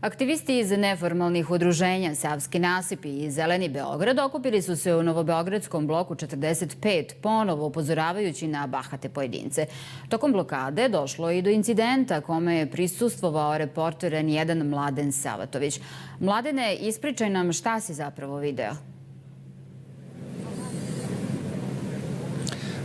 Aktivisti iz neformalnih udruženja Savski nasipi i Zeleni Beograd okupili su se u Novobeogradskom bloku 45, ponovo upozoravajući na bahate pojedince. Tokom blokade došlo i do incidenta kome je prisustvovao reporter N1 Mladen Savatović. Mladene, ispričaj nam šta si zapravo video.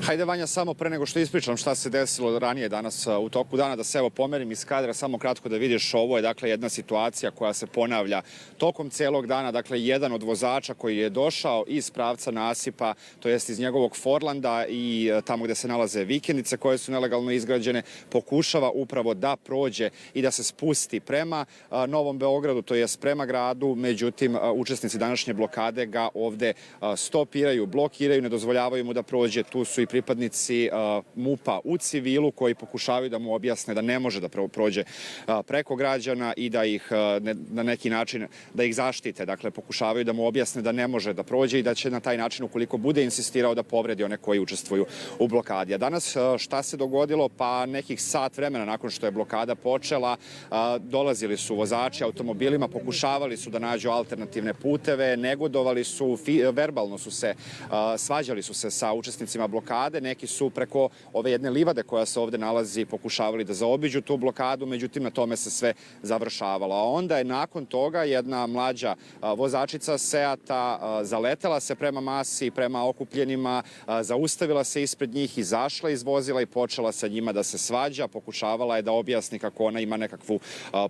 Hajde, Vanja, samo pre nego što ispričam šta se desilo ranije danas u toku dana, da se evo pomerim iz kadra, samo kratko da vidiš, ovo je dakle jedna situacija koja se ponavlja tokom celog dana. Dakle, jedan od vozača koji je došao iz pravca nasipa, to jest iz njegovog Forlanda i tamo gde se nalaze vikendice koje su nelegalno izgrađene, pokušava upravo da prođe i da se spusti prema Novom Beogradu, to jest prema gradu. Međutim, učesnici današnje blokade ga ovde stopiraju, blokiraju, ne dozvoljavaju mu da prođe. Tu su i pripadnici MUP-a u civilu koji pokušavaju da mu objasne da ne može da prođe preko građana i da ih na neki način da ih zaštite. Dakle, pokušavaju da mu objasne da ne može da prođe i da će na taj način, ukoliko bude insistirao, da povredi one koji učestvuju u blokadi. A danas šta se dogodilo? Pa nekih sat vremena nakon što je blokada počela, dolazili su vozači automobilima, pokušavali su da nađu alternativne puteve, negodovali su, verbalno su se, svađali su se sa učesnicima blokade. Neki su preko ove jedne livade koja se ovde nalazi pokušavali da zaobiđu tu blokadu, međutim na tome se sve završavalo. A onda je nakon toga jedna mlađa vozačica Seata zaletela se prema masi, prema okupljenima, zaustavila se ispred njih, izašla iz vozila i počela sa njima da se svađa. Pokušavala je da objasni kako ona ima nekakvu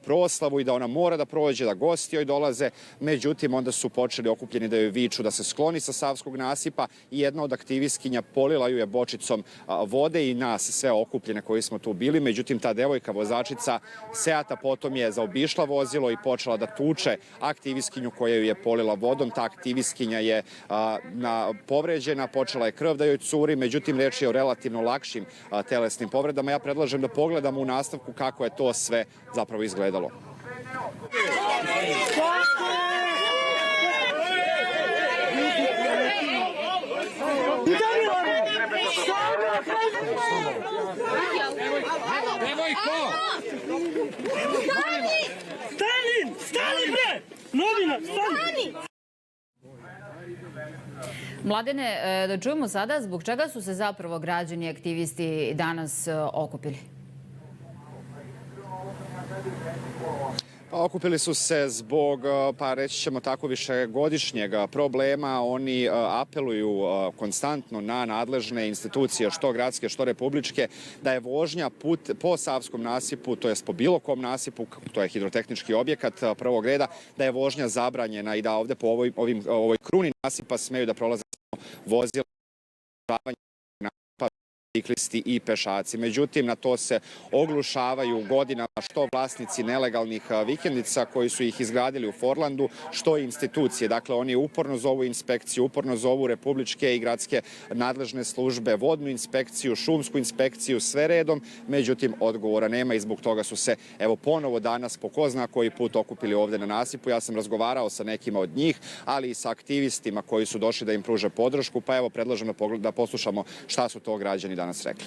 proslavu i da ona mora da prođe, da gosti joj dolaze. Međutim, onda su počeli okupljeni da joj viču da se skloni sa Savskog nasipa i jedna od aktivistkinja polila ju je bočicom vode i nas sve okupljene koji smo tu bili. Međutim, ta devojka vozačica Seata potom je zaobišla vozilo i počela da tuče aktivistkinju koja ju je polila vodom. Ta aktivistkinja je povređena, počela je krv da joj curi, međutim reč je o relativno lakšim telesnim povredama. Ja predlažem da pogledamo u nastavku kako je to sve zapravo izgledalo. Stani bre! Novina, stani! Mladene, da čujemo sada zbog čega su se zapravo građani i aktivisti danas okupili? Okupili su se zbog, pa reći ćemo tako, višegodišnjeg problema. Oni apeluju konstantno na nadležne institucije, što gradske, što republičke, da je vožnja po Savskom nasipu, to je po bilo kom nasipu, to je hidrotehnički objekat prvog reda, da je vožnja zabranjena i da ovde po ovoj kruni nasipa smeju da prolaze vozila, biciklisti i pešaci. Međutim, na to se oglušavaju godinama što vlasnici nelegalnih vikendica koji su ih izgradili u Forlandu, što i institucije. Dakle, oni uporno zovu inspekciju, uporno zovu republičke i gradske nadležne službe, vodnu inspekciju, šumsku inspekciju, sve redom. Međutim, odgovora nema i zbog toga su se, evo, ponovo danas po ko zna koji put okupili ovde na nasipu. Ja sam razgovarao sa nekima od njih, ali i sa aktivistima koji su došli da im pruže podršku. Pa evo, predlažem da poslušamo šta su to građani danas rekli.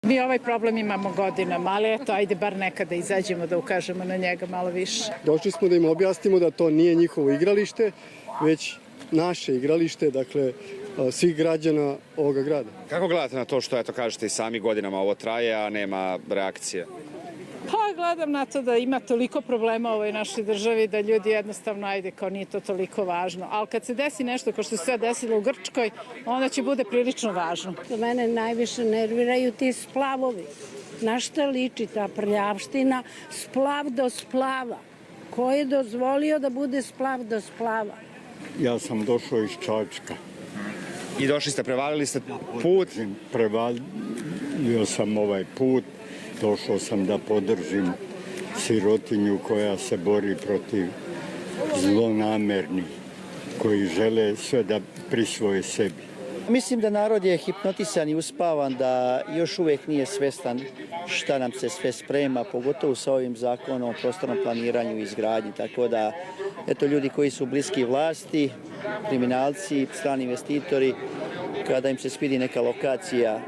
Mi ovaj problem imamo godinama, ali eto, ajde bar nekada izađemo da ukažemo na njega malo više. Došli smo da im objasnimo da to nije njihovo igralište, već naše igralište, dakle, svih građana ovoga grada. Kako gledate na to što, eto, kažete i sami godinama ovo traje, a nema reakcije? Pa gledam na to da ima toliko problema u ovoj našoj državi da ljudi jednostavno, ajde, kao nije to toliko važno. Ali kad se desi nešto kao što se sve desilo u Grčkoj, onda će bude prilično važno. Mene najviše nerviraju ti splavovi. Na šta liči ta prljavština? Splav do splava. Ko je dozvolio da bude splav do splava? Ja sam došao iz Čačka. I došli ste, prevalili ste put? Prevalio sam ovaj put. Došao sam da podržim sirotinju koja se bori protiv zlonamernih, koji žele sve da prisvoje sebi. Mislim da narod je hipnotisan i uspavan, da još uvek nije svestan šta nam se sve sprema, pogotovo sa ovim zakonom o prostornom planiranju i izgradnji. Tako da, eto, ljudi koji su bliski vlasti, kriminalci, strani investitori, kada im se svidi neka lokacija,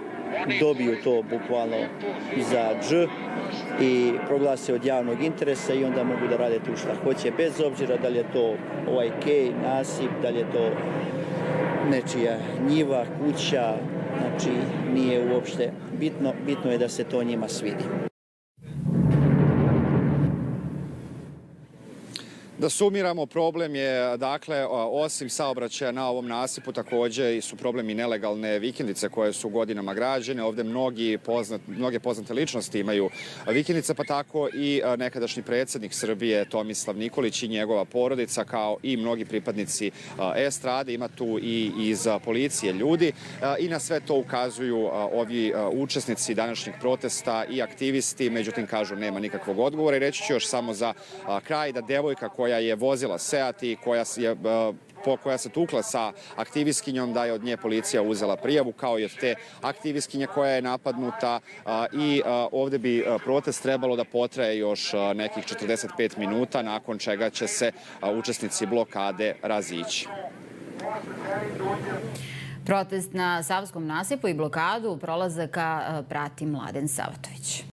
dobiju to bukvalno za dž i proglase od javnog interesa i onda mogu da rade tu šta hoće, bez obzira da li je to ovaj kej, nasip, da li je to nečija njiva, kuća, znači nije uopšte bitno, bitno je da se to njima svidi. Da sumiramo, problem je, dakle, osim saobraćaja na ovom nasipu, takođe su problemi nelegalne vikendice koje su godinama građene. Ovde mnoge poznate ličnosti imaju vikendice, pa tako i nekadašnji predsjednik Srbije Tomislav Nikolić i njegova porodica, kao i mnogi pripadnici estrade. Ima tu i iz policije ljudi i na sve to ukazuju ovi učesnici današnjeg protesta i aktivisti. Međutim, kažu, nema nikakvog odgovora. I reći ću još samo za kraj da devojka koja je vozila Seat i koja se tukla sa aktivistkinjom, da je od nje policija uzela prijavu, kao i od te aktivistkinje koja je napadnuta i ovde bi protest trebalo da potraje još nekih 45 minuta, nakon čega će se učesnici blokade razići. Protest na Savskom nasipu i blokadu prolazaka prati Mladen Savatović.